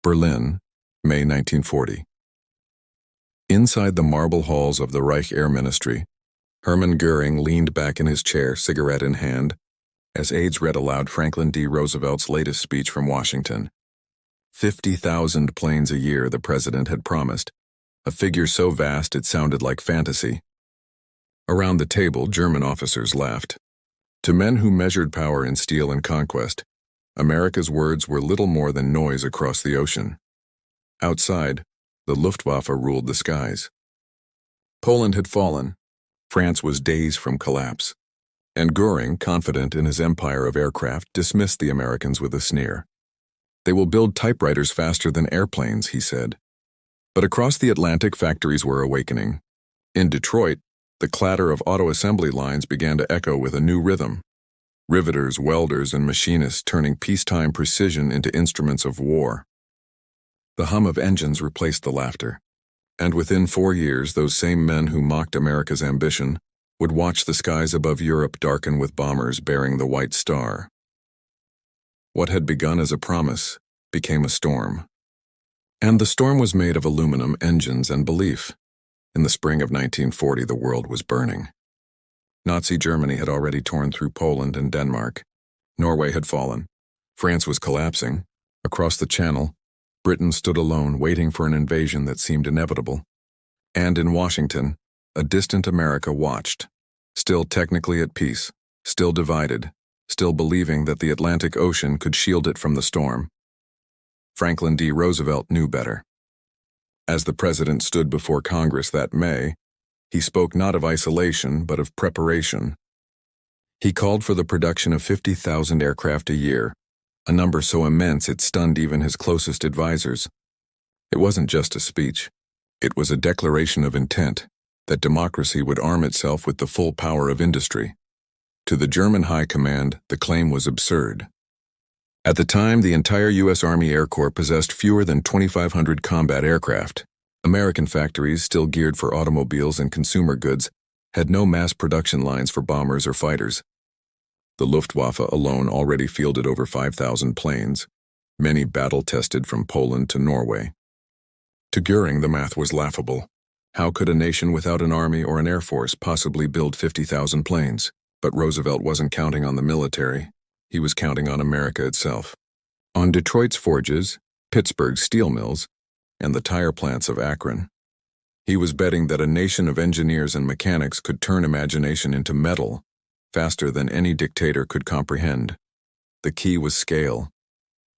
Berlin, May 1940. Inside the marble halls of the Reich Air Ministry, Hermann Göring leaned back in his chair, cigarette in hand, as aides read aloud Franklin D. Roosevelt's latest speech from Washington. 50,000 planes a year, the president had promised, a figure so vast it sounded like fantasy. Around the table, German officers laughed. To men who measured power in steel and conquest, America's words were little more than noise across the ocean. Outside, the Luftwaffe ruled the skies. Poland had fallen. France was days from collapse. And Göring, confident in his empire of aircraft, dismissed the Americans with a sneer. "They will build typewriters faster than airplanes," he said. But across the Atlantic, factories were awakening. In Detroit, the clatter of auto assembly lines began to echo with a new rhythm. Riveters, welders, and machinists turning peacetime precision into instruments of war. The hum of engines replaced the laughter. And within 4 years, those same men who mocked America's ambition would watch the skies above Europe darken with bombers bearing the white star. What had begun as a promise became a storm. And the storm was made of aluminum, engines, and belief. In the spring of 1940, the world was burning. Nazi Germany had already torn through Poland and Denmark. Norway had fallen. France was collapsing. Across the Channel, Britain stood alone, waiting for an invasion that seemed inevitable. And in Washington, a distant America watched, still technically at peace, still divided, still believing that the Atlantic Ocean could shield it from the storm. Franklin D. Roosevelt knew better. As the president stood before Congress that May, he spoke not of isolation, but of preparation. He called for the production of 50,000 aircraft a year, a number so immense it stunned even his closest advisors. It wasn't just a speech. It was a declaration of intent that democracy would arm itself with the full power of industry. To the German High Command, the claim was absurd. At the time, the entire U.S. Army Air Corps possessed fewer than 2,500 combat aircraft. American factories, still geared for automobiles and consumer goods, had no mass production lines for bombers or fighters. The Luftwaffe alone already fielded over 5,000 planes, many battle-tested from Poland to Norway. To Göring, the math was laughable. How could a nation without an army or an air force possibly build 50,000 planes? But Roosevelt wasn't counting on the military. He was counting on America itself. On Detroit's forges, Pittsburgh's steel mills, and the tire plants of Akron. He was betting that a nation of engineers and mechanics could turn imagination into metal faster than any dictator could comprehend. The key was scale.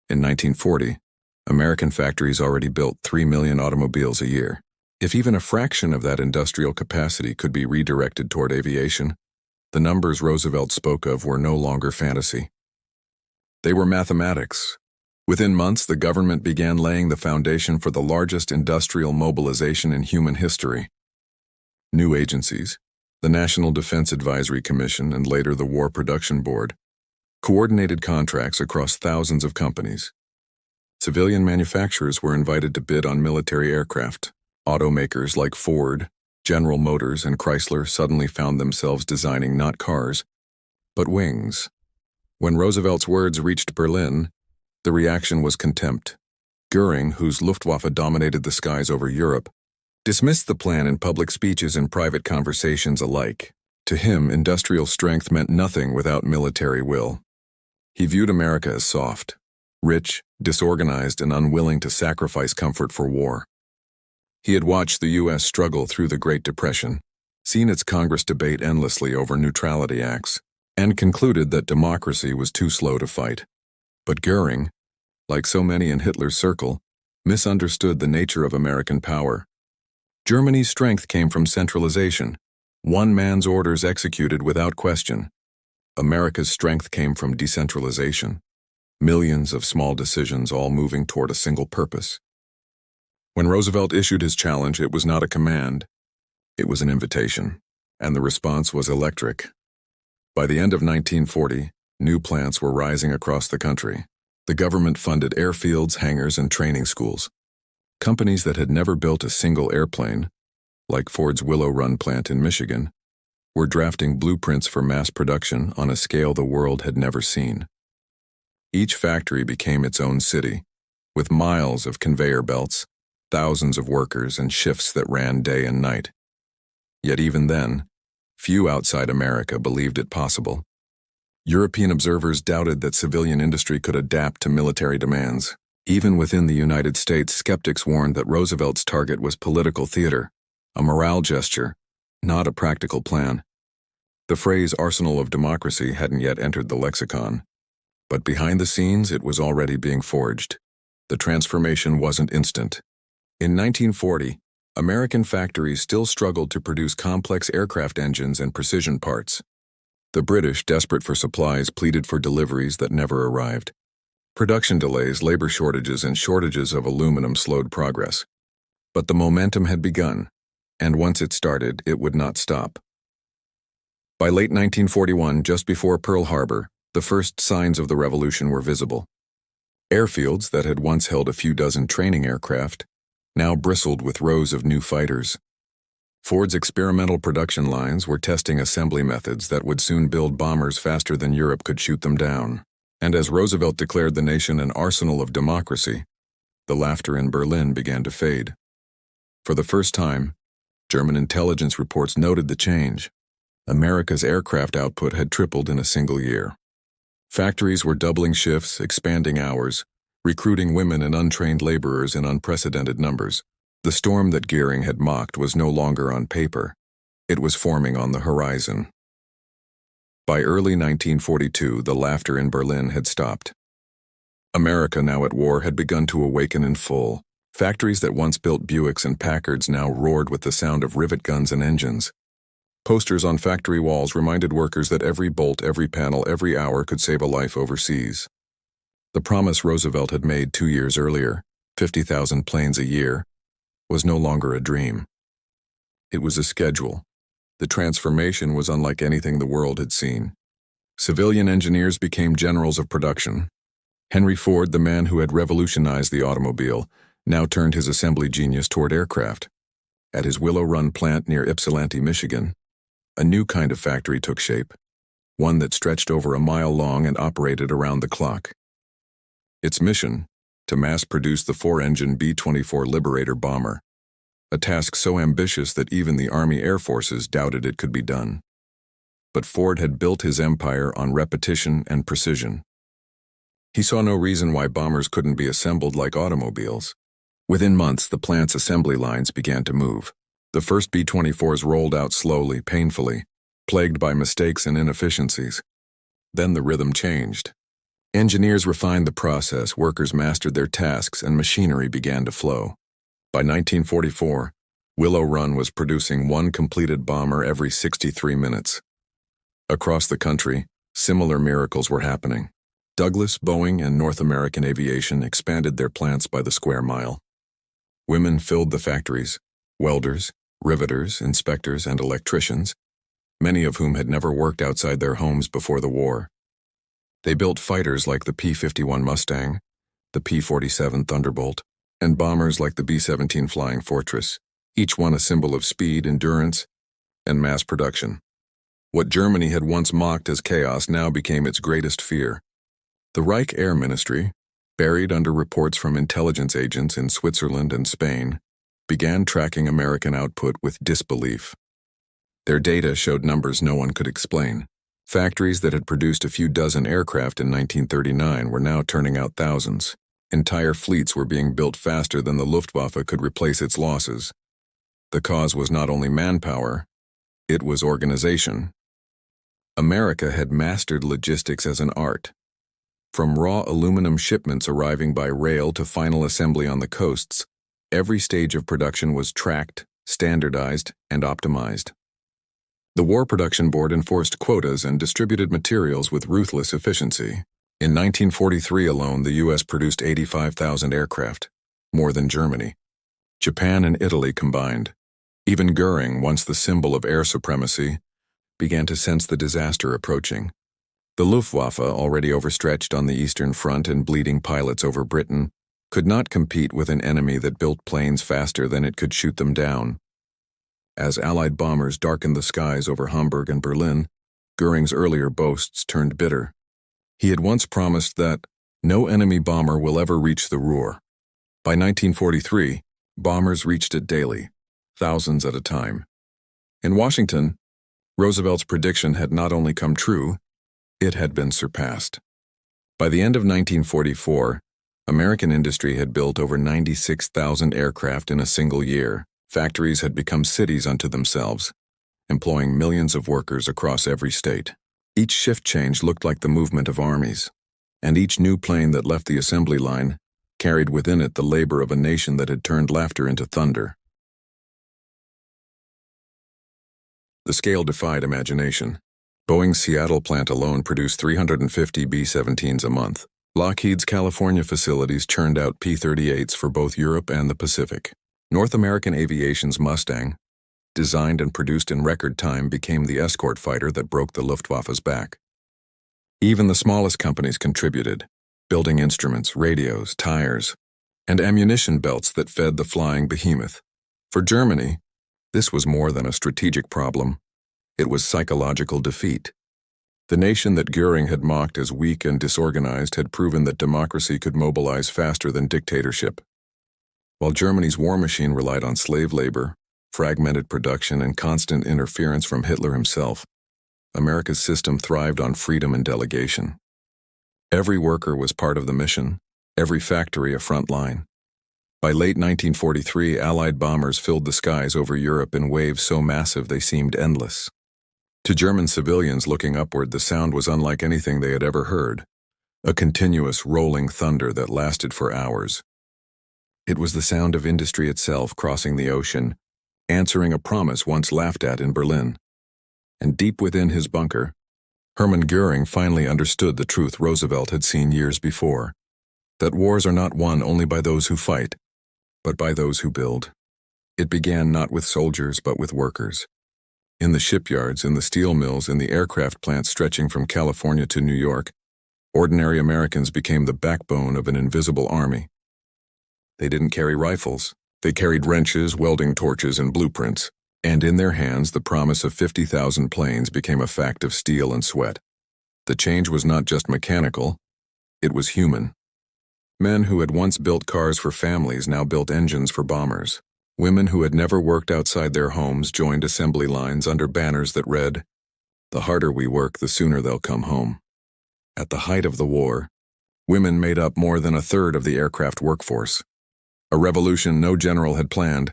In 1940, American factories already built 3 million automobiles a year. If even a fraction of that industrial capacity could be redirected toward aviation, the numbers Roosevelt spoke of were no longer fantasy. They were mathematics. Within months, the government began laying the foundation for the largest industrial mobilization in human history. New agencies, the National Defense Advisory Commission and later the War Production Board, coordinated contracts across thousands of companies. Civilian manufacturers were invited to bid on military aircraft. Automakers like Ford, General Motors, and Chrysler suddenly found themselves designing not cars, but wings. When Roosevelt's words reached Berlin, the reaction was contempt. Göring, whose Luftwaffe dominated the skies over Europe, dismissed the plan in public speeches and private conversations alike. To him, industrial strength meant nothing without military will. He viewed America as soft, rich, disorganized, and unwilling to sacrifice comfort for war. He had watched the U.S. struggle through the Great Depression, seen its Congress debate endlessly over neutrality acts, and concluded that democracy was too slow to fight. But Göring, like so many in Hitler's circle, misunderstood the nature of American power. Germany's strength came from centralization, one man's orders executed without question. America's strength came from decentralization, millions of small decisions all moving toward a single purpose. When Roosevelt issued his challenge, it was not a command, it was an invitation, and the response was electric. By the end of 1940, new plants were rising across the country. The government funded airfields, hangars, and training schools. Companies that had never built a single airplane, like Ford's Willow Run plant in Michigan, were drafting blueprints for mass production on a scale the world had never seen. Each factory became its own city, with miles of conveyor belts, thousands of workers, and shifts that ran day and night. Yet even then, few outside America believed it possible. European observers doubted that civilian industry could adapt to military demands. Even within the United States, skeptics warned that Roosevelt's target was political theater, a morale gesture, not a practical plan. The phrase arsenal of democracy hadn't yet entered the lexicon, but behind the scenes it was already being forged. The transformation wasn't instant. In 1940, American factories still struggled to produce complex aircraft engines and precision parts. The British, desperate for supplies, pleaded for deliveries that never arrived. Production delays, labor shortages, and shortages of aluminum slowed progress. But the momentum had begun, and once it started, it would not stop. By late 1941, just before Pearl Harbor, the first signs of the revolution were visible. Airfields that had once held a few dozen training aircraft now bristled with rows of new fighters. Ford's experimental production lines were testing assembly methods that would soon build bombers faster than Europe could shoot them down. And as Roosevelt declared the nation an arsenal of democracy, the laughter in Berlin began to fade. For the first time, German intelligence reports noted the change. America's aircraft output had tripled in a single year. Factories were doubling shifts, expanding hours, recruiting women and untrained laborers in unprecedented numbers. The storm that Göring had mocked was no longer on paper. It was forming on the horizon. By early 1942, the laughter in Berlin had stopped. America, now at war, had begun to awaken in full. Factories that once built Buicks and Packards now roared with the sound of rivet guns and engines. Posters on factory walls reminded workers that every bolt, every panel, every hour could save a life overseas. The promise Roosevelt had made 2 years earlier, 50,000 planes a year, was no longer a dream. It was a schedule. The transformation was unlike anything the world had seen. Civilian engineers became generals of production. Henry Ford, the man who had revolutionized the automobile, now turned his assembly genius toward aircraft. At his Willow Run plant near Ypsilanti, Michigan, a new kind of factory took shape, one that stretched over a mile long and operated around the clock. Its mission, to mass-produce the 4-engine B-24 Liberator bomber, a task so ambitious that even the Army Air Forces doubted it could be done. But Ford had built his empire on repetition and precision. He saw no reason why bombers couldn't be assembled like automobiles. Within months, the plant's assembly lines began to move. The first B-24s rolled out slowly, painfully, plagued by mistakes and inefficiencies. Then the rhythm changed. Engineers refined the process, workers mastered their tasks, and machinery began to flow. By 1944, Willow Run was producing one completed bomber every 63 minutes. Across the country, similar miracles were happening. Douglas, Boeing, and North American Aviation expanded their plants by the square mile. Women filled the factories, welders, riveters, inspectors, and electricians, many of whom had never worked outside their homes before the war. They built fighters like the P-51 Mustang, the P-47 Thunderbolt, and bombers like the B-17 Flying Fortress, each one a symbol of speed, endurance, and mass production. What Germany had once mocked as chaos now became its greatest fear. The Reich Air Ministry, buried under reports from intelligence agents in Switzerland and Spain, began tracking American output with disbelief. Their data showed numbers no one could explain. Factories that had produced a few dozen aircraft in 1939 were now turning out thousands. Entire fleets were being built faster than the Luftwaffe could replace its losses. The cause was not only manpower, it was organization. America had mastered logistics as an art. From raw aluminum shipments arriving by rail to final assembly on the coasts, every stage of production was tracked, standardized, and optimized. The War Production Board enforced quotas and distributed materials with ruthless efficiency. In 1943 alone, the U.S. produced 85,000 aircraft, more than Germany. Japan and Italy combined. Even Göring, once the symbol of air supremacy, began to sense the disaster approaching. The Luftwaffe, already overstretched on the Eastern Front and bleeding pilots over Britain, could not compete with an enemy that built planes faster than it could shoot them down. As Allied bombers darkened the skies over Hamburg and Berlin, Göring's earlier boasts turned bitter. He had once promised that no enemy bomber will ever reach the Ruhr. By 1943, bombers reached it daily, thousands at a time. In Washington, Roosevelt's prediction had not only come true, it had been surpassed. By the end of 1944, American industry had built over 96,000 aircraft in a single year. Factories had become cities unto themselves, employing millions of workers across every state. Each shift change looked like the movement of armies, and each new plane that left the assembly line carried within it the labor of a nation that had turned laughter into thunder. The scale defied imagination. Boeing's Seattle plant alone produced 350 B-17s a month. Lockheed's California facilities churned out P-38s for both Europe and the Pacific. North American Aviation's Mustang, designed and produced in record time, became the escort fighter that broke the Luftwaffe's back. Even the smallest companies contributed, building instruments, radios, tires, and ammunition belts that fed the flying behemoth. For Germany, this was more than a strategic problem. It was psychological defeat. The nation that Göring had mocked as weak and disorganized had proven that democracy could mobilize faster than dictatorship. While Germany's war machine relied on slave labor, fragmented production, and constant interference from Hitler himself, America's system thrived on freedom and delegation. Every worker was part of the mission, every factory a front line. By late 1943, Allied bombers filled the skies over Europe in waves so massive they seemed endless. To German civilians looking upward, the sound was unlike anything they had ever heard, a continuous rolling thunder that lasted for hours. It was the sound of industry itself crossing the ocean, answering a promise once laughed at in Berlin. And deep within his bunker, Hermann Göring finally understood the truth Roosevelt had seen years before, that wars are not won only by those who fight, but by those who build. It began not with soldiers but with workers. In the shipyards, in the steel mills, in the aircraft plants stretching from California to New York, ordinary Americans became the backbone of an invisible army. They didn't carry rifles. They carried wrenches, welding torches, and blueprints, and in their hands the promise of 50,000 planes became a fact of steel and sweat. The change was not just mechanical, it was human. Men who had once built cars for families now built engines for bombers. Women who had never worked outside their homes joined assembly lines under banners that read, "The harder we work, the sooner they'll come home." At the height of the war, women made up more than a third of the aircraft workforce. A revolution no general had planned,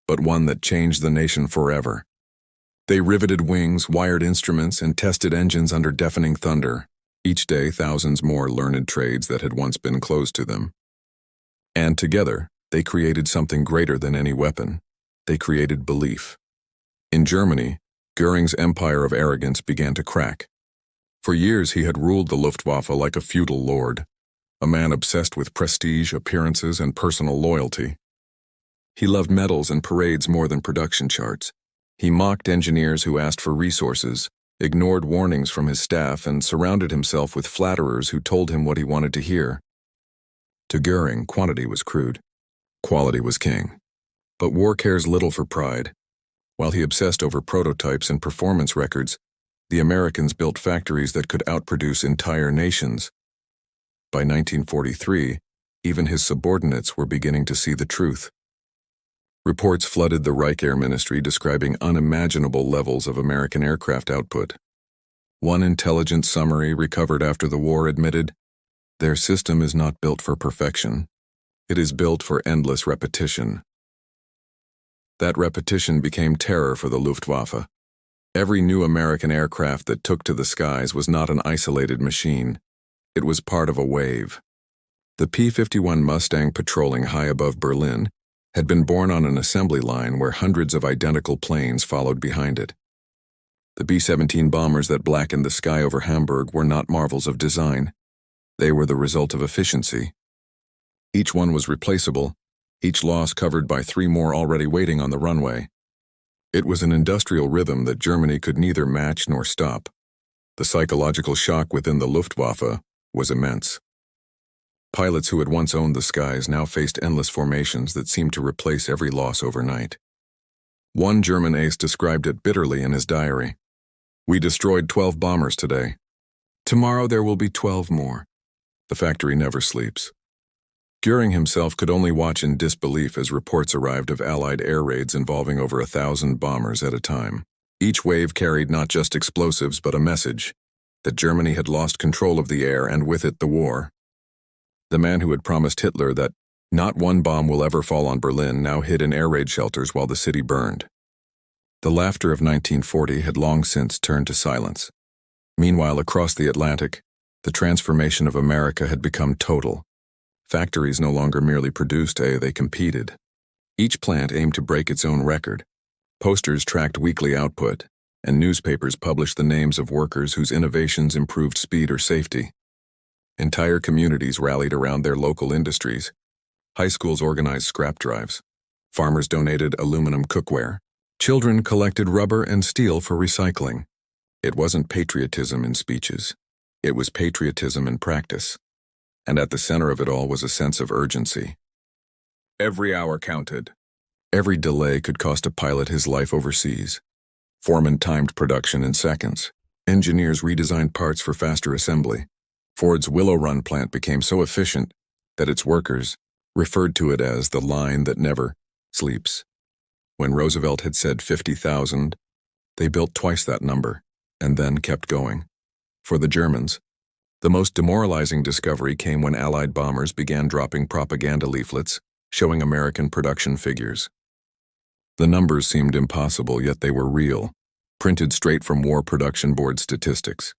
but one that changed the nation forever. They riveted wings, wired instruments, and tested engines under deafening thunder. Each day, thousands more learned trades that had once been closed to them. And together, they created something greater than any weapon. They created belief. In Germany, Göring's empire of arrogance began to crack. For years he had ruled the Luftwaffe like a feudal lord, a man obsessed with prestige, appearances, and personal loyalty. He loved medals and parades more than production charts. He mocked engineers who asked for resources, ignored warnings from his staff, and surrounded himself with flatterers who told him what he wanted to hear. To Göring, quantity was crude. Quality was king. But war cares little for pride. While he obsessed over prototypes and performance records, the Americans built factories that could outproduce entire nations. By 1943, even his subordinates were beginning to see the truth. Reports flooded the Reich Air Ministry describing unimaginable levels of American aircraft output. One intelligence summary recovered after the war admitted, "Their system is not built for perfection. It is built for endless repetition." That repetition became terror for the Luftwaffe. Every new American aircraft that took to the skies was not an isolated machine. It was part of a wave. The P-51 Mustang patrolling high above Berlin had been born on an assembly line where hundreds of identical planes followed behind it. The B-17 bombers that blackened the sky over Hamburg were not marvels of design. They were the result of efficiency. Each one was replaceable, each loss covered by 3 more already waiting on the runway. It was an industrial rhythm that Germany could neither match nor stop. The psychological shock within the Luftwaffe was immense. Pilots who had once owned the skies now faced endless formations that seemed to replace every loss overnight. One German ace described it bitterly in his diary. "We destroyed 12 bombers today. Tomorrow there will be 12 more. The factory never sleeps." Göring himself could only watch in disbelief as reports arrived of Allied air raids involving over 1,000 bombers at a time. Each wave carried not just explosives but a message that Germany had lost control of the air and with it the war. The man who had promised Hitler that not one bomb will ever fall on Berlin now hid in air raid shelters while the city burned. The laughter of 1940 had long since turned to silence. Meanwhile, across the Atlantic, the transformation of America had become total. Factories no longer merely produced, they competed. Each plant aimed to break its own record. Posters tracked weekly output, and newspapers published the names of workers whose innovations improved speed or safety. Entire communities rallied around their local industries. High schools organized scrap drives. Farmers donated aluminum cookware. Children collected rubber and steel for recycling. It wasn't patriotism in speeches. It was patriotism in practice. And at the center of it all was a sense of urgency. Every hour counted. Every delay could cost a pilot his life overseas. Foremen timed production in seconds. Engineers redesigned parts for faster assembly. Ford's Willow Run plant became so efficient that its workers referred to it as the line that never sleeps. When Roosevelt had said 50,000, they built twice that number, and then kept going. For the Germans, the most demoralizing discovery came when Allied bombers began dropping propaganda leaflets showing American production figures. The numbers seemed impossible, yet they were real, printed straight from War Production Board statistics.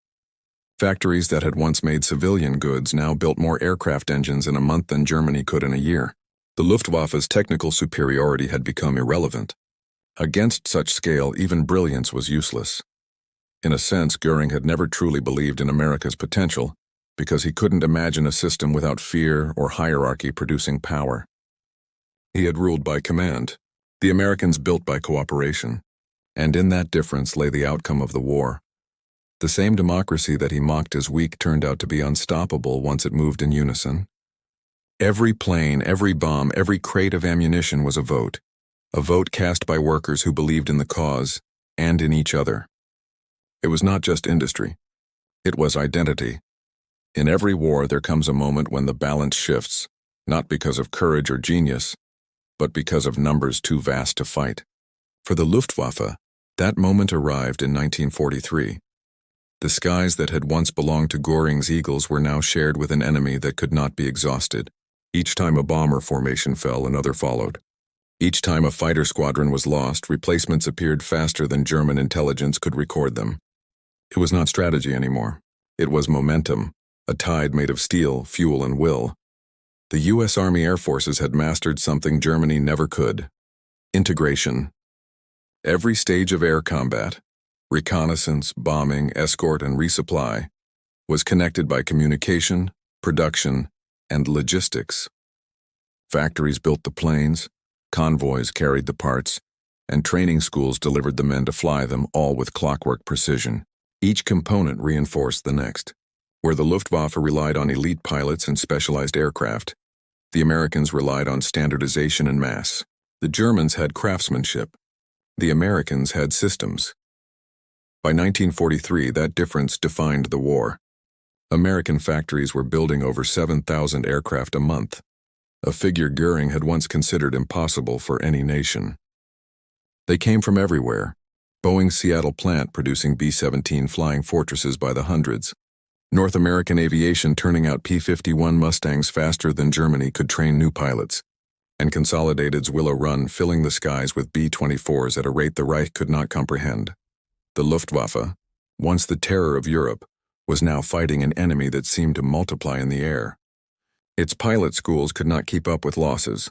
Factories that had once made civilian goods now built more aircraft engines in a month than Germany could in a year. The Luftwaffe's technical superiority had become irrelevant. Against such scale, even brilliance was useless. In a sense, Göring had never truly believed in America's potential because he couldn't imagine a system without fear or hierarchy producing power. He had ruled by command. The Americans built by cooperation. And in that difference lay the outcome of the war. The same democracy that he mocked as weak turned out to be unstoppable once it moved in unison. Every plane, every bomb, every crate of ammunition was a vote cast by workers who believed in the cause and in each other. It was not just industry. It was identity. In every war, there comes a moment when the balance shifts, not because of courage or genius, but because of numbers too vast to fight. For the Luftwaffe, that moment arrived in 1943. The skies that had once belonged to Göring's eagles were now shared with an enemy that could not be exhausted. Each time a bomber formation fell, another followed. Each time a fighter squadron was lost, replacements appeared faster than German intelligence could record them. It was not strategy anymore. It was momentum, a tide made of steel, fuel, and will. The U.S. Army Air Forces had mastered something Germany never could: integration. Every stage of air combat, reconnaissance, bombing, escort, and resupply, was connected by communication, production, and logistics. Factories built the planes, convoys carried the parts, and training schools delivered the men to fly them, all with clockwork precision. Each component reinforced the next. Where the Luftwaffe relied on elite pilots and specialized aircraft, the Americans relied on standardization and mass. The Germans had craftsmanship. The Americans had systems. By 1943, that difference defined the war. American factories were building over 7,000 aircraft a month, a figure Göring had once considered impossible for any nation. They came from everywhere. Boeing's Seattle plant producing B-17 flying fortresses by the hundreds. North American aviation turning out P-51 Mustangs faster than Germany could train new pilots. And Consolidated's Willow Run filling the skies with B-24s at a rate the Reich could not comprehend. The Luftwaffe, once the terror of Europe, was now fighting an enemy that seemed to multiply in the air. Its pilot schools could not keep up with losses.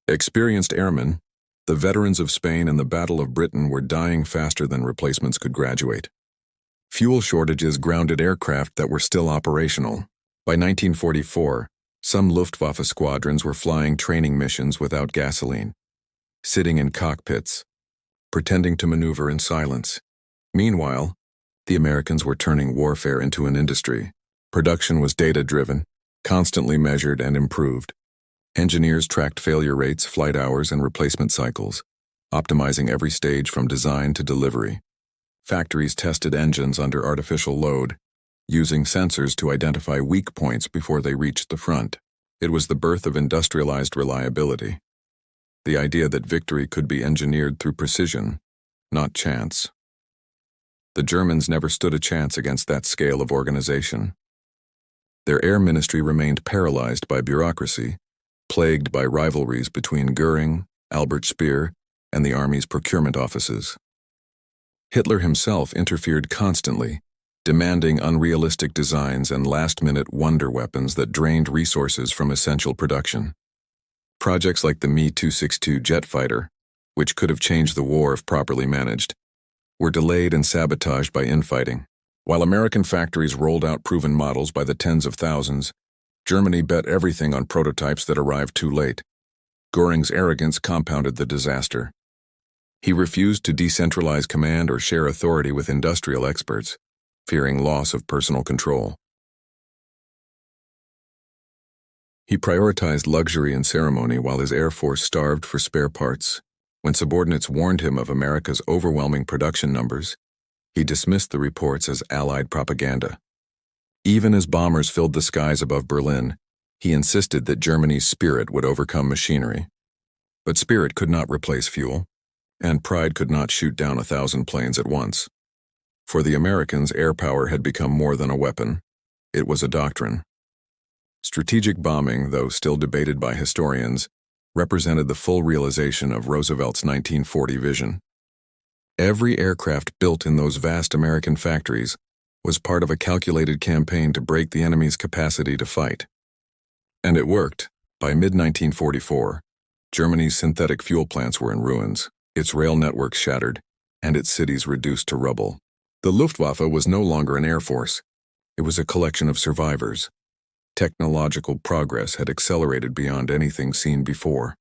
Experienced airmen, the veterans of Spain and the Battle of Britain, were dying faster than replacements could graduate. Fuel shortages grounded aircraft that were still operational. By 1944, some Luftwaffe squadrons were flying training missions without gasoline, sitting in cockpits, pretending to maneuver in silence. Meanwhile, the Americans were turning warfare into an industry. Production was data-driven, constantly measured and improved. Engineers tracked failure rates, flight hours, and replacement cycles, optimizing every stage from design to delivery. Factories tested engines under artificial load, using sensors to identify weak points before they reached the front. It was the birth of industrialized reliability, the idea that victory could be engineered through precision, not chance. The Germans never stood a chance against that scale of organization. Their air ministry remained paralyzed by bureaucracy, plagued by rivalries between Göring, Albert Speer, and the Army's procurement offices. Hitler himself interfered constantly, demanding unrealistic designs and last-minute wonder weapons that drained resources from essential production. Projects like the Me-262 jet fighter, which could have changed the war if properly managed, were delayed and sabotaged by infighting. While American factories rolled out proven models by the tens of thousands, Germany bet everything on prototypes that arrived too late. Göring's arrogance compounded the disaster. He refused to decentralize command or share authority with industrial experts, fearing loss of personal control. He prioritized luxury and ceremony while his air force starved for spare parts. When subordinates warned him of America's overwhelming production numbers, he dismissed the reports as Allied propaganda. Even as bombers filled the skies above Berlin, he insisted that Germany's spirit would overcome machinery. But spirit could not replace fuel, and pride could not shoot down 1,000 planes at once. For the Americans, air power had become more than a weapon. It was a doctrine. Strategic bombing, though still debated by historians, represented the full realization of Roosevelt's 1940 vision. Every aircraft built in those vast American factories was part of a calculated campaign to break the enemy's capacity to fight. And it worked. By mid-1944, Germany's synthetic fuel plants were in ruins, its rail network shattered, and its cities reduced to rubble. The Luftwaffe was no longer an air force. It was a collection of survivors. Technological progress had accelerated beyond anything seen before.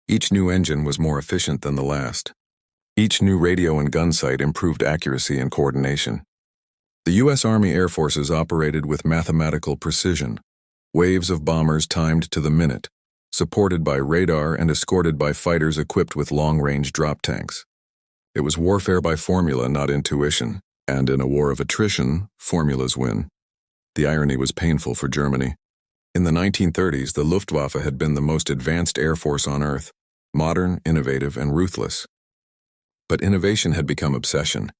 Each new engine was more efficient than the last. Each new radio and gun sight improved accuracy and coordination. The U.S. Army Air Forces operated with mathematical precision, waves of bombers timed to the minute, supported by radar and escorted by fighters equipped with long-range drop tanks. It was warfare by formula, not intuition, and in a war of attrition, formulas win. The irony was painful for Germany. In the 1930s, the Luftwaffe had been the most advanced air force on Earth, modern, innovative, and ruthless. But innovation had become obsession.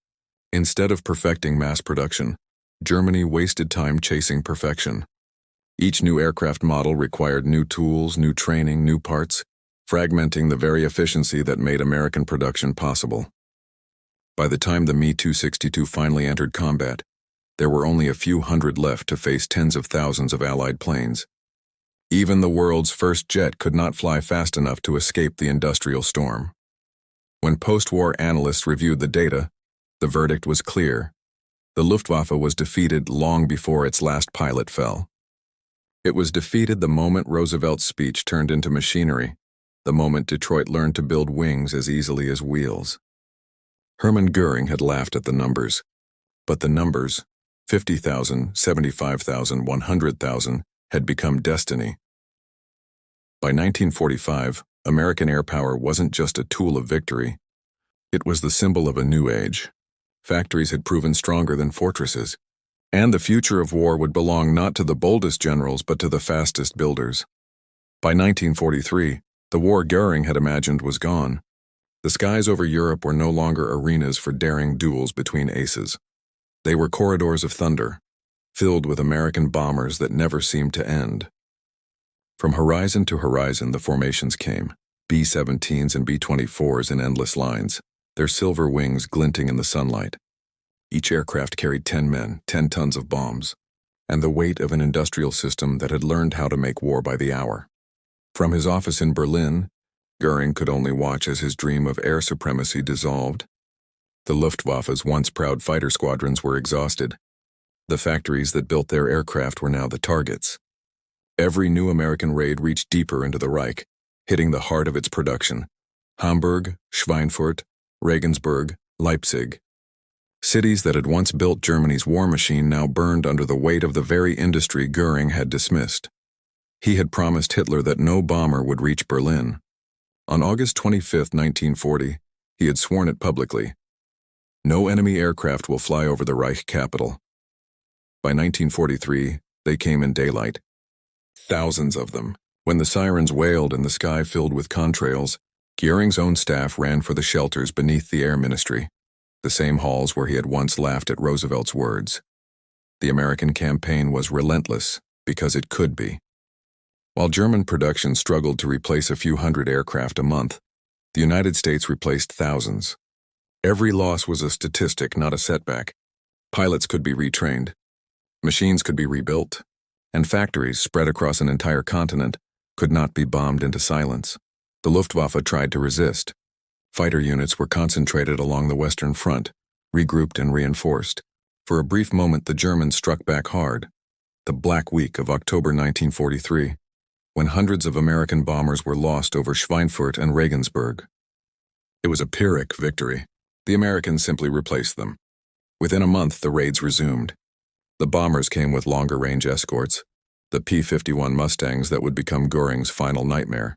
Instead of perfecting mass production, Germany wasted time chasing perfection. Each new aircraft model required new tools, new training, new parts, fragmenting the very efficiency that made American production possible. By the time the Me-262 finally entered combat, there were only a few hundred left to face tens of thousands of Allied planes. Even the world's first jet could not fly fast enough to escape the industrial storm. When post-war analysts reviewed the data, the verdict was clear. The Luftwaffe was defeated long before its last pilot fell. It was defeated the moment Roosevelt's speech turned into machinery, the moment Detroit learned to build wings as easily as wheels. Hermann Göring had laughed at the numbers, but the numbers, 50,000, 75,000, 100,000, had become destiny. By 1945, American air power wasn't just a tool of victory. It was the symbol of a new age. Factories had proven stronger than fortresses, and the future of war would belong not to the boldest generals but to the fastest builders. By 1943, the war Göring had imagined was gone. The skies over Europe were no longer arenas for daring duels between aces. They were corridors of thunder, filled with American bombers that never seemed to end. From horizon to horizon, the formations came, B-17s and B-24s in endless lines, their silver wings glinting in the sunlight. Each aircraft carried 10 men, 10 tons of bombs, and the weight of an industrial system that had learned how to make war by the hour. From his office in Berlin, Göring could only watch as his dream of air supremacy dissolved. The Luftwaffe's once proud fighter squadrons were exhausted. The factories that built their aircraft were now the targets. Every new American raid reached deeper into the Reich, hitting the heart of its production. Hamburg, Schweinfurt, Regensburg, Leipzig. Cities that had once built Germany's war machine now burned under the weight of the very industry Göring had dismissed. He had promised Hitler that no bomber would reach Berlin. On August 25, 1940, he had sworn it publicly. No enemy aircraft will fly over the Reich capital. By 1943, they came in daylight. thousands of them. When the sirens wailed and the sky filled with contrails, Göring's own staff ran for the shelters beneath the Air Ministry, the same halls where he had once laughed at Roosevelt's words. The American campaign was relentless because it could be. While German production struggled to replace a few hundred aircraft a month, the United States replaced thousands. Every loss was a statistic, not a setback. Pilots could be retrained, machines could be rebuilt, and factories spread across an entire continent could not be bombed into silence. The Luftwaffe tried to resist. Fighter units were concentrated along the Western Front, regrouped and reinforced. For a brief moment, the Germans struck back hard. The Black Week of October 1943, when hundreds of American bombers were lost over Schweinfurt and Regensburg. It was a Pyrrhic victory. The Americans simply replaced them. Within a month, the raids resumed. The bombers came with longer-range escorts, the P-51 Mustangs that would become Göring's final nightmare.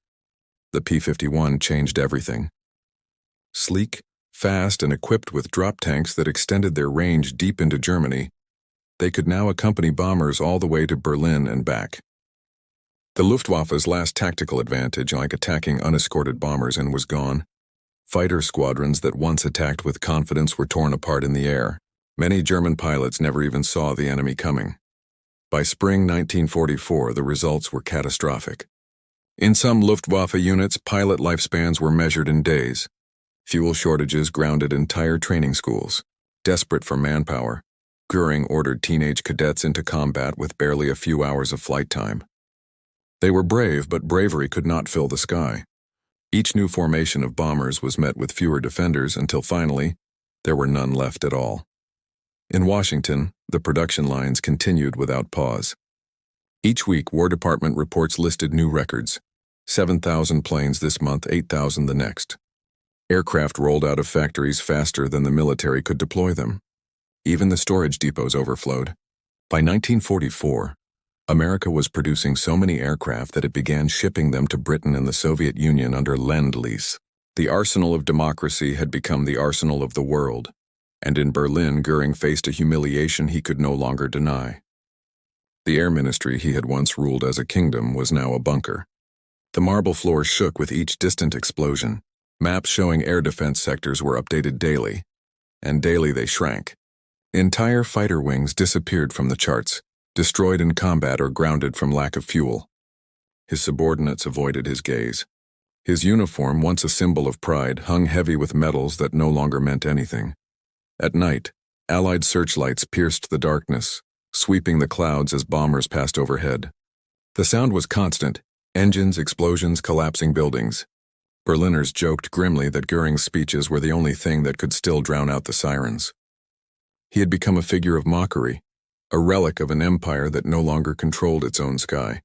The P-51 changed everything. Sleek, fast, and equipped with drop tanks that extended their range deep into Germany, they could now accompany bombers all the way to Berlin and back. The Luftwaffe's last tactical advantage, like attacking unescorted bombers, was gone. Fighter squadrons that once attacked with confidence were torn apart in the air. Many German pilots never even saw the enemy coming. By spring 1944, the results were catastrophic. In some Luftwaffe units, pilot lifespans were measured in days. Fuel shortages grounded entire training schools. Desperate for manpower, Göring ordered teenage cadets into combat with barely a few hours of flight time. They were brave, but bravery could not fill the sky. Each new formation of bombers was met with fewer defenders until finally, there were none left at all. In Washington, the production lines continued without pause. Each week, War Department reports listed new records. 7,000 planes this month, 8,000 the next. Aircraft rolled out of factories faster than the military could deploy them. Even the storage depots overflowed. By 1944, America was producing so many aircraft that it began shipping them to Britain and the Soviet Union under Lend-Lease. The arsenal of democracy had become the arsenal of the world, and in Berlin, Göring faced a humiliation he could no longer deny. The Air Ministry he had once ruled as a kingdom was now a bunker. The marble floor shook with each distant explosion. Maps showing air defense sectors were updated daily, and daily they shrank. Entire fighter wings disappeared from the charts, destroyed in combat or grounded from lack of fuel. His subordinates avoided his gaze. His uniform, once a symbol of pride, hung heavy with medals that no longer meant anything. At night, Allied searchlights pierced the darkness, sweeping the clouds as bombers passed overhead. The sound was constant: engines, explosions, collapsing buildings. Berliners joked grimly that Göring's speeches were the only thing that could still drown out the sirens. He had become a figure of mockery, a relic of an empire that no longer controlled its own sky.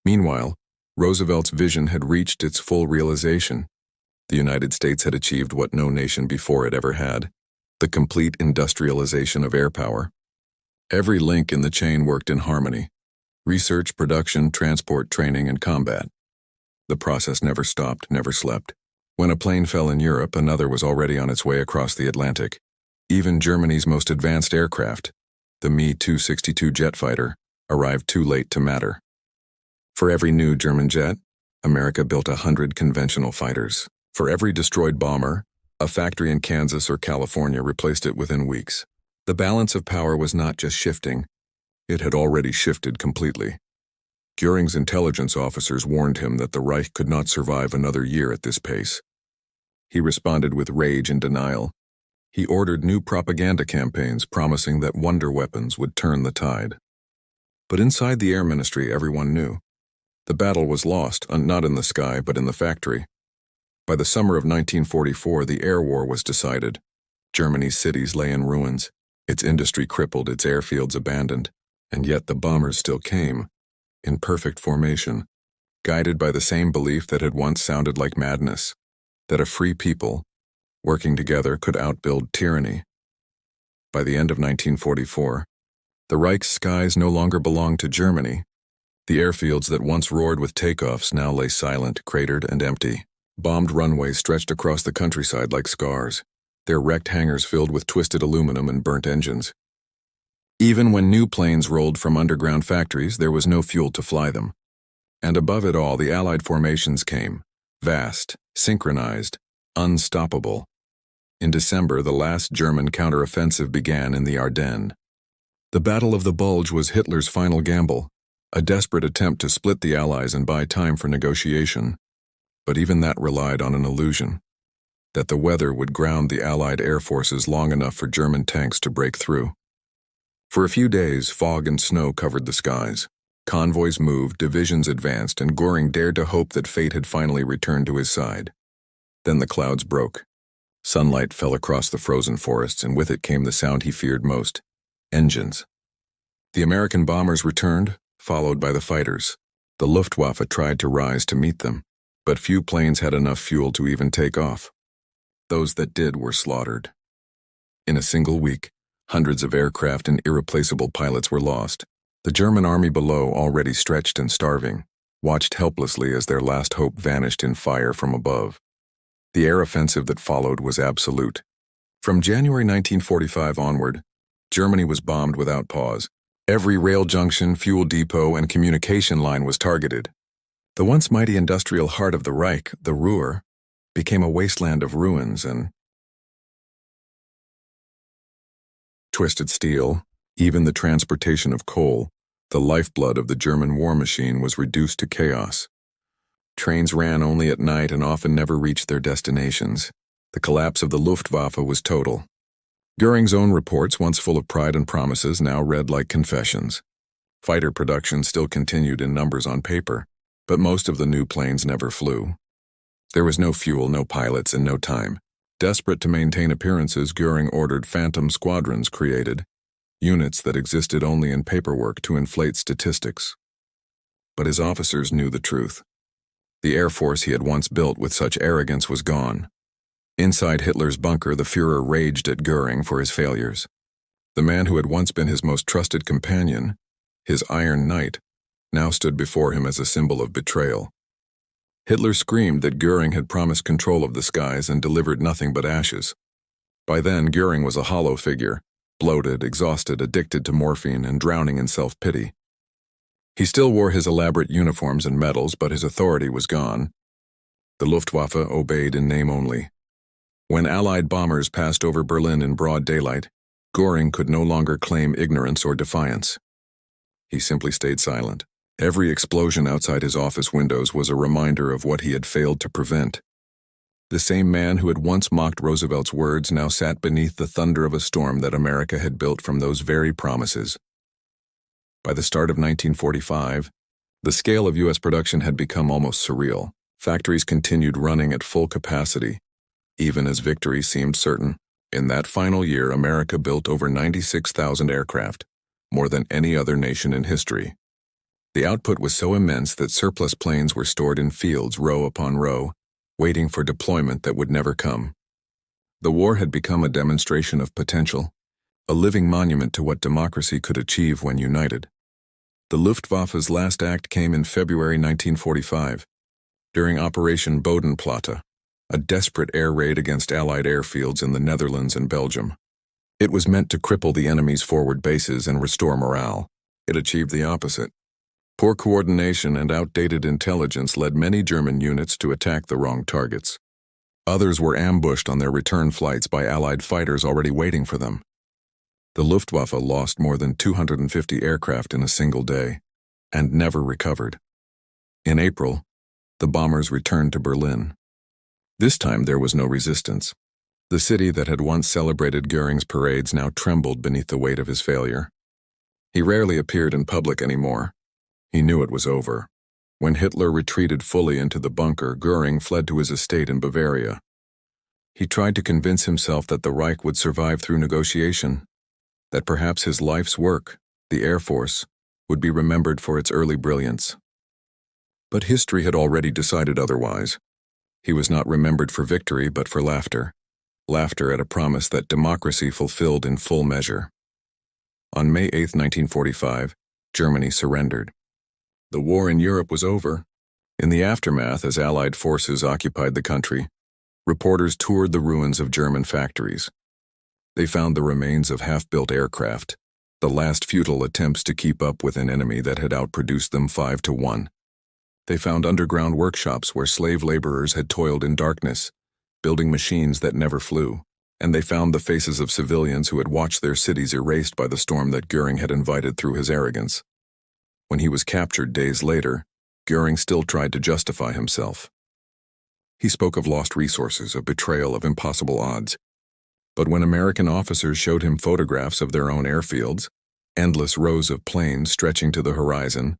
Meanwhile, Roosevelt's vision had reached its full realization. The United States had achieved what no nation before it ever had: the complete industrialization of air power. Every link in the chain worked in harmony: research, production, transport, training, and combat. The process never stopped, never slept. When a plane fell in Europe, another was already on its way across the Atlantic. Even Germany's most advanced aircraft, the Me-262 jet fighter, arrived too late to matter. For every new German jet, America built 100 conventional fighters. For every destroyed bomber, a factory in Kansas or California replaced it within weeks. The balance of power was not just shifting, it had already shifted completely. Göring's intelligence officers warned him that the Reich could not survive another year at this pace. He responded with rage and denial. He ordered new propaganda campaigns promising that wonder weapons would turn the tide. But inside the Air Ministry, everyone knew. The battle was lost, not in the sky, but in the factory. By the summer of 1944, the air war was decided. Germany's cities lay in ruins, its industry crippled, its airfields abandoned, and yet the bombers still came, in perfect formation, guided by the same belief that had once sounded like madness, that a free people, working together, could outbuild tyranny. By the end of 1944, the Reich's skies no longer belonged to Germany. The airfields that once roared with takeoffs now lay silent, cratered, and empty. Bombed runways stretched across the countryside like scars, their wrecked hangars filled with twisted aluminum and burnt engines. Even when new planes rolled from underground factories, there was no fuel to fly them. And above it all, the Allied formations came, vast, synchronized, unstoppable. In December, the last German counteroffensive began in the Ardennes. The Battle of the Bulge was Hitler's final gamble, a desperate attempt to split the Allies and buy time for negotiation. But even that relied on an illusion, that the weather would ground the Allied air forces long enough for German tanks to break through. For a few days, fog and snow covered the skies. Convoys moved, divisions advanced, and Göring dared to hope that fate had finally returned to his side. Then the clouds broke. Sunlight fell across the frozen forests, and with it came the sound he feared most: engines. The American bombers returned, followed by the fighters. The Luftwaffe tried to rise to meet them, but few planes had enough fuel to even take off. Those that did were slaughtered. In a single week, hundreds of aircraft and irreplaceable pilots were lost. The German army below, already stretched and starving, watched helplessly as their last hope vanished in fire from above. The air offensive that followed was absolute. From January 1945 onward, Germany was bombed without pause. Every rail junction, fuel depot, and communication line was targeted. The once mighty industrial heart of the Reich, the Ruhr, became a wasteland of ruins and twisted steel. Even the transportation of coal, the lifeblood of the German war machine, was reduced to chaos. Trains ran only at night and often never reached their destinations. The collapse of the Luftwaffe was total. Göring's own reports, once full of pride and promises, now read like confessions. Fighter production still continued in numbers on paper, but most of the new planes never flew. There was no fuel, no pilots, and no time. Desperate to maintain appearances, Göring ordered phantom squadrons created, units that existed only in paperwork to inflate statistics. But his officers knew the truth. The air force he had once built with such arrogance was gone. Inside Hitler's bunker, the Führer raged at Göring for his failures. The man who had once been his most trusted companion, his Iron Knight, now stood before him as a symbol of betrayal. Hitler screamed that Göring had promised control of the skies and delivered nothing but ashes. By then, Göring was a hollow figure, bloated, exhausted, addicted to morphine, and drowning in self-pity. He still wore his elaborate uniforms and medals, but his authority was gone. The Luftwaffe obeyed in name only. When Allied bombers passed over Berlin in broad daylight, Göring could no longer claim ignorance or defiance. He simply stayed silent. Every explosion outside his office windows was a reminder of what he had failed to prevent. The same man who had once mocked Roosevelt's words now sat beneath the thunder of a storm that America had built from those very promises. By the start of 1945, the scale of U.S. production had become almost surreal. Factories continued running at full capacity, even as victory seemed certain. In that final year, America built over 96,000 aircraft, more than any other nation in history. The output was so immense that surplus planes were stored in fields row upon row, waiting for deployment that would never come. The war had become a demonstration of potential, a living monument to what democracy could achieve when united. The Luftwaffe's last act came in February 1945, during Operation Bodenplatte, a desperate air raid against Allied airfields in the Netherlands and Belgium. It was meant to cripple the enemy's forward bases and restore morale. It achieved the opposite. Poor coordination and outdated intelligence led many German units to attack the wrong targets. Others were ambushed on their return flights by Allied fighters already waiting for them. The Luftwaffe lost more than 250 aircraft in a single day, and never recovered. In April, the bombers returned to Berlin. This time there was no resistance. The city that had once celebrated Göring's parades now trembled beneath the weight of his failure. He rarely appeared in public anymore. He knew it was over. When Hitler retreated fully into the bunker, Göring fled to his estate in Bavaria. He tried to convince himself that the Reich would survive through negotiation, that perhaps his life's work, the Air Force, would be remembered for its early brilliance. But history had already decided otherwise. He was not remembered for victory, but for laughter. Laughter at a promise that democracy fulfilled in full measure. On May 8, 1945, Germany surrendered. The war in Europe was over. In the aftermath, as Allied forces occupied the country, reporters toured the ruins of German factories. They found the remains of half-built aircraft, the last futile attempts to keep up with an enemy that had outproduced them 5-1. They found underground workshops where slave laborers had toiled in darkness, building machines that never flew. And they found the faces of civilians who had watched their cities erased by the storm that Göring had invited through his arrogance. When he was captured days later, Göring still tried to justify himself. He spoke of lost resources, of betrayal, of impossible odds. But when American officers showed him photographs of their own airfields, endless rows of planes stretching to the horizon,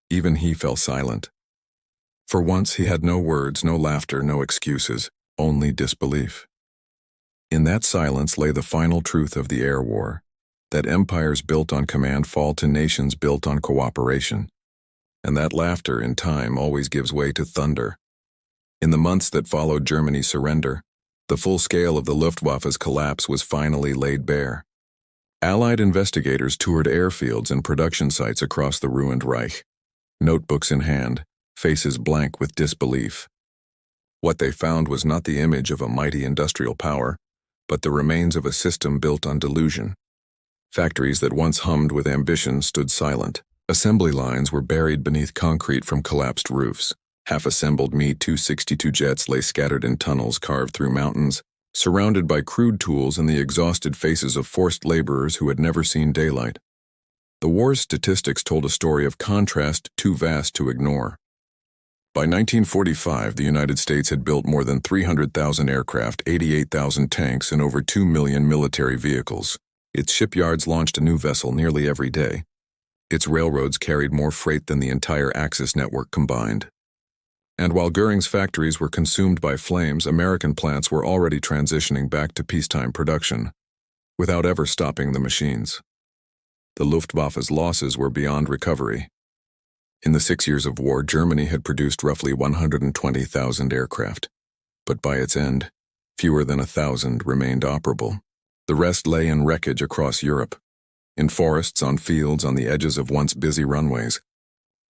even he fell silent. For once he had no words, no laughter, no excuses, only disbelief. In that silence lay the final truth of the air war, that empires built on command fall to nations built on cooperation, and that laughter in time always gives way to thunder. In the months that followed Germany's surrender, the full scale of the Luftwaffe's collapse was finally laid bare. Allied investigators toured airfields and production sites across the ruined Reich, notebooks in hand, faces blank with disbelief. What they found was not the image of a mighty industrial power, but the remains of a system built on delusion. Factories that once hummed with ambition stood silent. Assembly lines were buried beneath concrete from collapsed roofs. Half-assembled Me-262 jets lay scattered in tunnels carved through mountains, surrounded by crude tools and the exhausted faces of forced laborers who had never seen daylight. The war's statistics told a story of contrast too vast to ignore. By 1945, the United States had built more than 300,000 aircraft, 88,000 tanks, and over 2 million military vehicles. Its shipyards launched a new vessel nearly every day. Its railroads carried more freight than the entire Axis network combined. And while Göring's factories were consumed by flames, American plants were already transitioning back to peacetime production, without ever stopping the machines. The Luftwaffe's losses were beyond recovery. In the 6 years of war, Germany had produced roughly 120,000 aircraft, but by its end, fewer than 1,000 remained operable. The rest lay in wreckage across Europe, in forests, on fields, on the edges of once busy runways.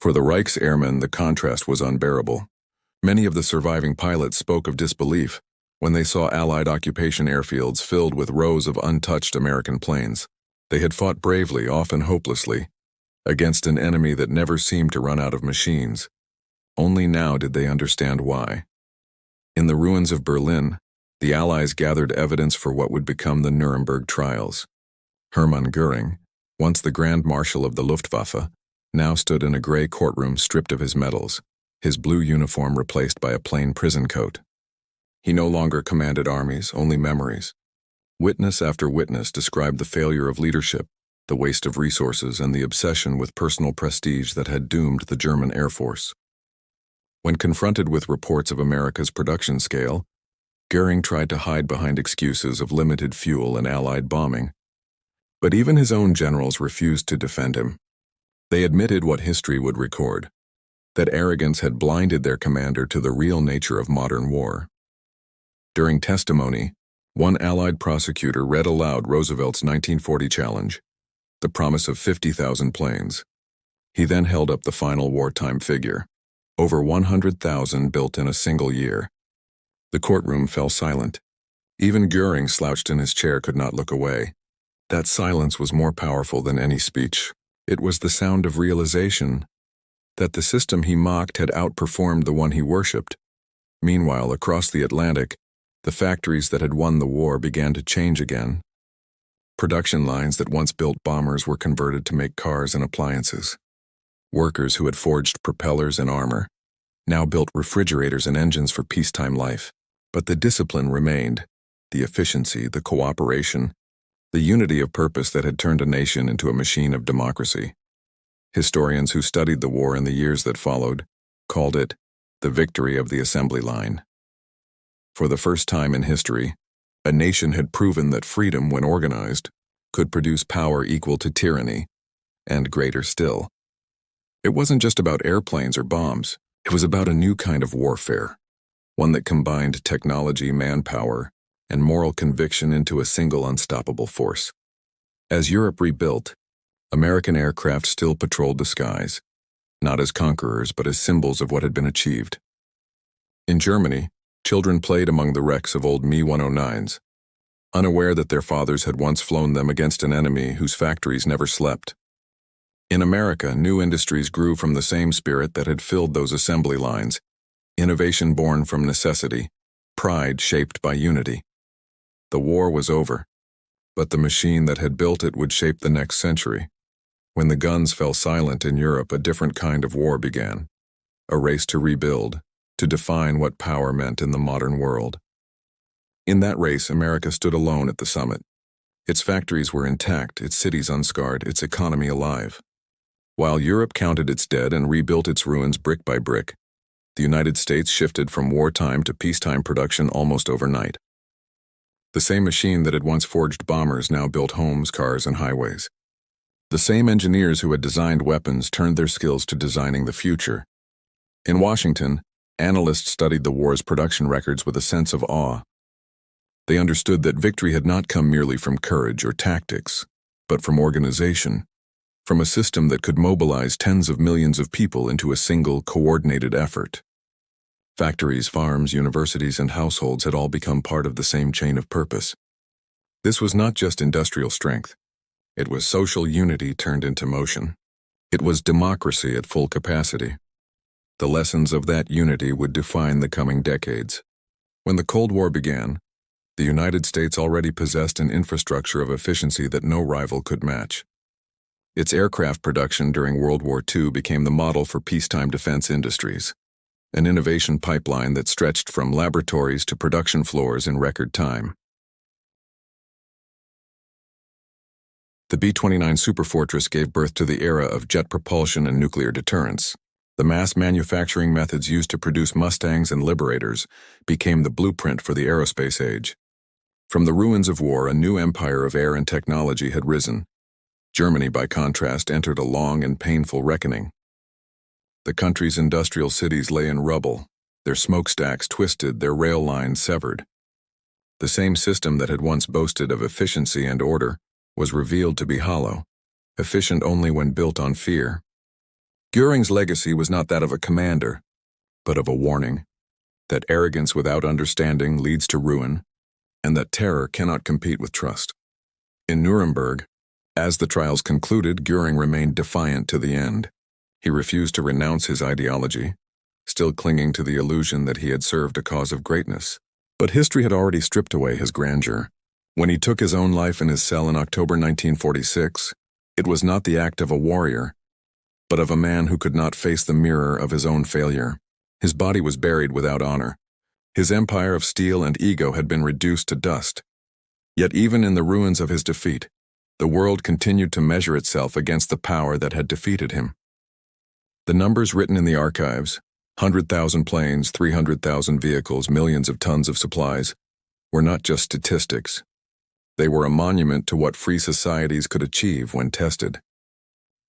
For the Reich's airmen, the contrast was unbearable. Many of the surviving pilots spoke of disbelief when they saw Allied occupation airfields filled with rows of untouched American planes. They had fought bravely, often hopelessly, against an enemy that never seemed to run out of machines. Only now did they understand why. In the ruins of Berlin, the Allies gathered evidence for what would become the Nuremberg trials. Hermann Göring, once the Grand Marshal of the Luftwaffe, now stood in a gray courtroom stripped of his medals, his blue uniform replaced by a plain prison coat. He no longer commanded armies, only memories. Witness after witness described the failure of leadership, the waste of resources, and the obsession with personal prestige that had doomed the German Air Force. When confronted with reports of America's production scale, Göring tried to hide behind excuses of limited fuel and Allied bombing. But even his own generals refused to defend him. They admitted what history would record, that arrogance had blinded their commander to the real nature of modern war. During testimony, one Allied prosecutor read aloud Roosevelt's 1940 challenge, the promise of 50,000 planes. He then held up the final wartime figure, over 100,000 built in a single year. The courtroom fell silent. Even Göring, slouched in his chair, could not look away. That silence was more powerful than any speech. It was the sound of realization that the system he mocked had outperformed the one he worshipped. Meanwhile, across the Atlantic, the factories that had won the war began to change again. Production lines that once built bombers were converted to make cars and appliances. Workers who had forged propellers and armor now built refrigerators and engines for peacetime life. But the discipline remained, the efficiency, the cooperation, the unity of purpose that had turned a nation into a machine of democracy. Historians who studied the war in the years that followed called it the victory of the assembly line. For the first time in history, a nation had proven that freedom, when organized, could produce power equal to tyranny, and greater still. It wasn't just about airplanes or bombs. It was about a new kind of warfare, one that combined technology, manpower, and moral conviction into a single unstoppable force. As Europe rebuilt, American aircraft still patrolled the skies, not as conquerors but as symbols of what had been achieved. In Germany, children played among the wrecks of old Me-109s, unaware that their fathers had once flown them against an enemy whose factories never slept. In America, new industries grew from the same spirit that had filled those assembly lines, innovation born from necessity, pride shaped by unity. The war was over, but the machine that had built it would shape the next century. When the guns fell silent in Europe, a different kind of war began, a race to rebuild, to define what power meant in the modern world. In that race, America stood alone at the summit. Its factories were intact, its cities unscarred, its economy alive. While Europe counted its dead and rebuilt its ruins brick by brick, the United States shifted from wartime to peacetime production almost overnight. The same machine that had once forged bombers now built homes, cars, and highways. The same engineers who had designed weapons turned their skills to designing the future. In Washington, analysts studied the war's production records with a sense of awe. They understood that victory had not come merely from courage or tactics, but from organization, from a system that could mobilize tens of millions of people into a single, coordinated effort. Factories, farms, universities, and households had all become part of the same chain of purpose. This was not just industrial strength. It was social unity turned into motion. It was democracy at full capacity. The lessons of that unity would define the coming decades. When the Cold War began, the United States already possessed an infrastructure of efficiency that no rival could match. Its aircraft production during World War II became the model for peacetime defense industries, an innovation pipeline that stretched from laboratories to production floors in record time. The B-29 Superfortress gave birth to the era of jet propulsion and nuclear deterrence. The mass manufacturing methods used to produce Mustangs and Liberators became the blueprint for the aerospace age. From the ruins of war, a new empire of air and technology had risen. Germany, by contrast, entered a long and painful reckoning. The country's industrial cities lay in rubble, their smokestacks twisted, their rail lines severed. The same system that had once boasted of efficiency and order was revealed to be hollow, efficient only when built on fear. Göring's legacy was not that of a commander, but of a warning, that arrogance without understanding leads to ruin, and that terror cannot compete with trust. In Nuremberg, as the trials concluded, Göring remained defiant to the end. He refused to renounce his ideology, still clinging to the illusion that he had served a cause of greatness. But history had already stripped away his grandeur. When he took his own life in his cell in October 1946, it was not the act of a warrior, but of a man who could not face the mirror of his own failure. His body was buried without honor. His empire of steel and ego had been reduced to dust. Yet even in the ruins of his defeat, the world continued to measure itself against the power that had defeated him. The numbers written in the archives, 100,000 planes, 300,000 vehicles, millions of tons of supplies, were not just statistics. They were a monument to what free societies could achieve when tested.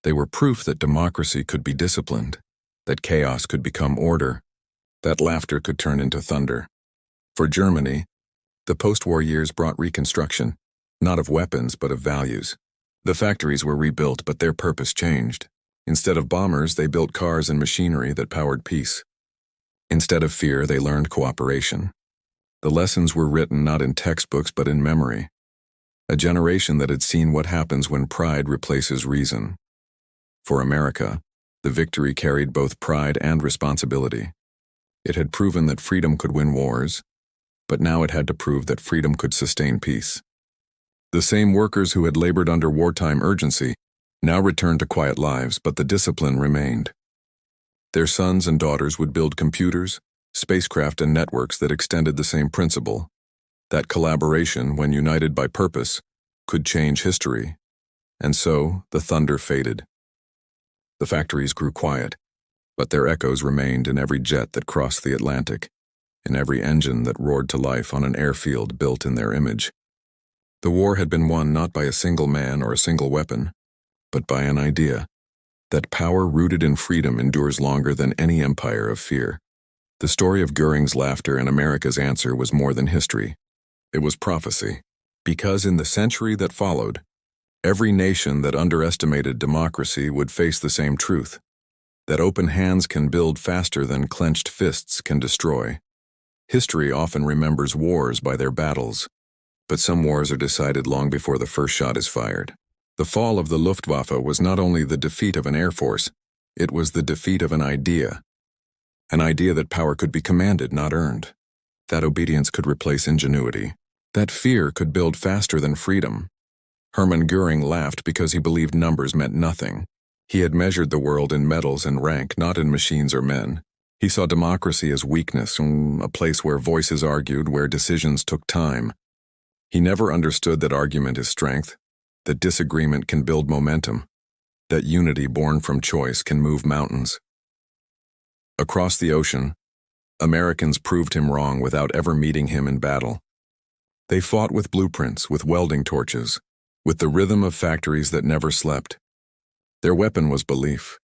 They were proof that democracy could be disciplined, that chaos could become order, that laughter could turn into thunder. For Germany, the post-war years brought reconstruction, not of weapons but of values. The factories were rebuilt, but their purpose changed. Instead of bombers, they built cars and machinery that powered peace. Instead of fear, they learned cooperation. The lessons were written not in textbooks but in memory. A generation that had seen what happens when pride replaces reason. For America, the victory carried both pride and responsibility. It had proven that freedom could win wars, but now it had to prove that freedom could sustain peace. The same workers who had labored under wartime urgency now returned to quiet lives, but the discipline remained. Their sons and daughters would build computers, spacecraft, and networks that extended the same principle, that collaboration, when united by purpose, could change history. And so, the thunder faded. The factories grew quiet, but their echoes remained in every jet that crossed the Atlantic, in every engine that roared to life on an airfield built in their image. The war had been won not by a single man or a single weapon, but by an idea, that power rooted in freedom endures longer than any empire of fear. The story of Göring's laughter and America's answer was more than history. It was prophecy, because in the century that followed, every nation that underestimated democracy would face the same truth, that open hands can build faster than clenched fists can destroy. History often remembers wars by their battles, but some wars are decided long before the first shot is fired. The fall of the Luftwaffe was not only the defeat of an air force, it was the defeat of an idea that power could be commanded, not earned, that obedience could replace ingenuity, that fear could build faster than freedom. Hermann Göring laughed because he believed numbers meant nothing. He had measured the world in medals and rank, not in machines or men. He saw democracy as weakness, a place where voices argued, where decisions took time. He never understood that argument is strength, that disagreement can build momentum, that unity born from choice can move mountains. Across the ocean, Americans proved him wrong without ever meeting him in battle. They fought with blueprints, with welding torches, with the rhythm of factories that never slept. Their weapon was belief.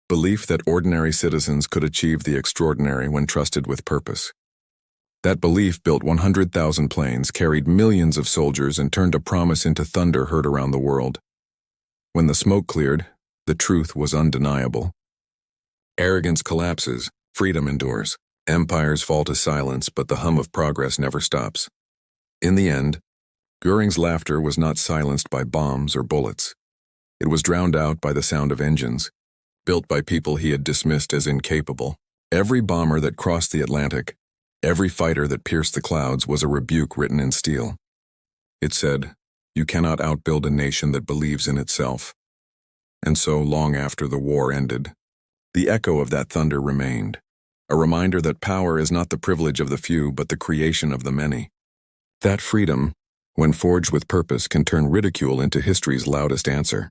Belief that ordinary citizens could achieve the extraordinary when trusted with purpose. That belief built 100,000 planes, carried millions of soldiers, and turned a promise into thunder heard around the world. When the smoke cleared, the truth was undeniable. Arrogance collapses, freedom endures. Empires fall to silence, but the hum of progress never stops. In the end, Göring's laughter was not silenced by bombs or bullets. It was drowned out by the sound of engines, built by people he had dismissed as incapable. Every bomber that crossed the Atlantic, every fighter that pierced the clouds was a rebuke written in steel. It said, "You cannot outbuild a nation that believes in itself." And so, long after the war ended, the echo of that thunder remained, a reminder that power is not the privilege of the few but the creation of the many. That freedom, when forged with purpose, can turn ridicule into history's loudest answer.